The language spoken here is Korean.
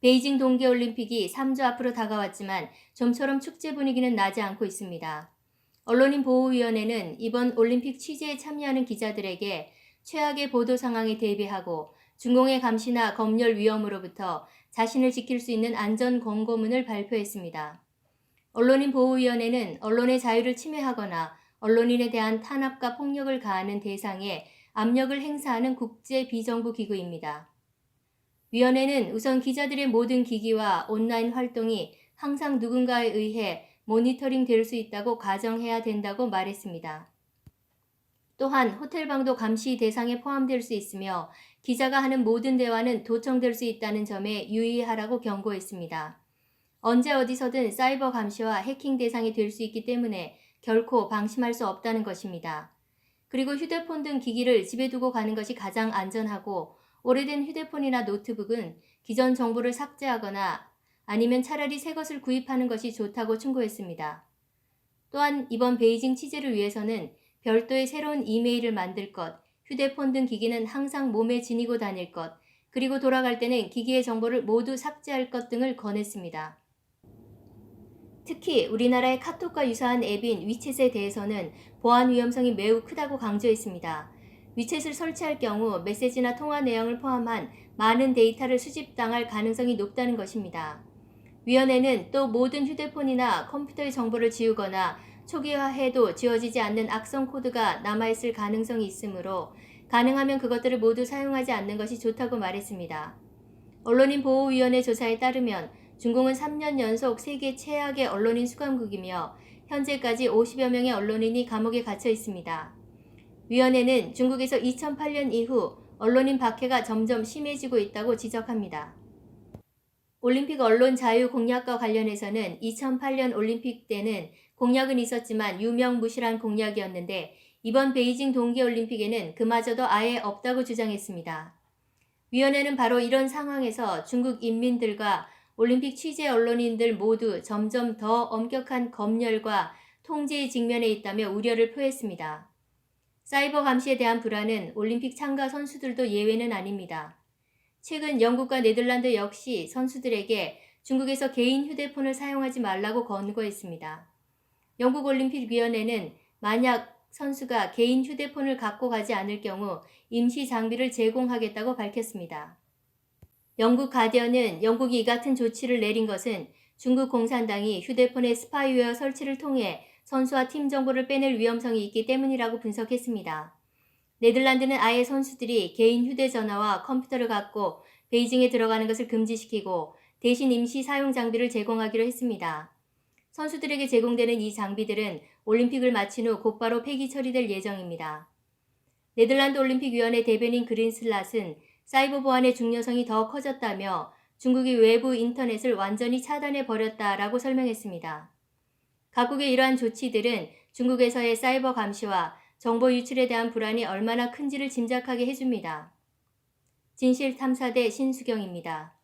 베이징 동계올림픽이 3주 앞으로 다가왔지만 좀처럼 축제 분위기는 나지 않고 있습니다. 언론인 보호위원회는 이번 올림픽 취재에 참여하는 기자들에게 최악의 보도 상황에 대비하고 중공의 감시나 검열 위험으로부터 자신을 지킬 수 있는 안전 권고문을 발표했습니다. 언론인 보호위원회는 언론의 자유를 침해하거나 언론인에 대한 탄압과 폭력을 가하는 대상에 압력을 행사하는 국제 비정부 기구입니다. 위원회는 우선 기자들의 모든 기기와 온라인 활동이 항상 누군가에 의해 모니터링 될 수 있다고 가정해야 된다고 말했습니다. 또한 호텔방도 감시 대상에 포함될 수 있으며 기자가 하는 모든 대화는 도청될 수 있다는 점에 유의하라고 경고했습니다. 언제 어디서든 사이버 감시와 해킹 대상이 될 수 있기 때문에 결코 방심할 수 없다는 것입니다. 그리고 휴대폰 등 기기를 집에 두고 가는 것이 가장 안전하고 오래된 휴대폰이나 노트북은 기존 정보를 삭제하거나 아니면 차라리 새 것을 구입하는 것이 좋다고 충고했습니다. 또한 이번 베이징 취재를 위해서는 별도의 새로운 이메일을 만들 것, 휴대폰 등 기기는 항상 몸에 지니고 다닐 것, 그리고 돌아갈 때는 기기의 정보를 모두 삭제할 것 등을 권했습니다. 특히 우리나라의 카톡과 유사한 앱인 위챗에 대해서는 보안 위험성이 매우 크다고 강조했습니다. 위챗을 설치할 경우 메시지나 통화 내용을 포함한 많은 데이터를 수집당할 가능성이 높다는 것입니다. 위원회는 또 모든 휴대폰이나 컴퓨터의 정보를 지우거나 초기화해도 지워지지 않는 악성 코드가 남아있을 가능성이 있으므로 가능하면 그것들을 모두 사용하지 않는 것이 좋다고 말했습니다. 언론인 보호위원회 조사에 따르면 중공은 3년 연속 세계 최악의 언론인 수감국이며 현재까지 50여 명의 언론인이 감옥에 갇혀 있습니다. 위원회는 중국에서 2008년 이후 언론인 박해가 점점 심해지고 있다고 지적합니다. 올림픽 언론 자유 공약과 관련해서는 2008년 올림픽 때는 공약은 있었지만 유명무실한 공약이었는데 이번 베이징 동계올림픽에는 그마저도 아예 없다고 주장했습니다. 위원회는 바로 이런 상황에서 중국 인민들과 올림픽 취재 언론인들 모두 점점 더 엄격한 검열과 통제의 직면에 있다며 우려를 표했습니다. 사이버 감시에 대한 불안은 올림픽 참가 선수들도 예외는 아닙니다. 최근 영국과 네덜란드 역시 선수들에게 중국에서 개인 휴대폰을 사용하지 말라고 권고했습니다. 영국올림픽위원회는 만약 선수가 개인 휴대폰을 갖고 가지 않을 경우 임시 장비를 제공하겠다고 밝혔습니다. 영국 가디언은 영국이 이 같은 조치를 내린 것은 중국 공산당이 휴대폰의 스파이웨어 설치를 통해 선수와 팀 정보를 빼낼 위험성이 있기 때문이라고 분석했습니다. 네덜란드는 아예 선수들이 개인 휴대전화와 컴퓨터를 갖고 베이징에 들어가는 것을 금지시키고 대신 임시 사용 장비를 제공하기로 했습니다. 선수들에게 제공되는 이 장비들은 올림픽을 마친 후 곧바로 폐기 처리될 예정입니다. 네덜란드 올림픽위원회 대변인 그린슬랏은 사이버 보안의 중요성이 더 커졌다며 중국이 외부 인터넷을 완전히 차단해버렸다라고 설명했습니다. 각국의 이러한 조치들은 중국에서의 사이버 감시와 정보 유출에 대한 불안이 얼마나 큰지를 짐작하게 해줍니다. 진실탐사대 신수경입니다.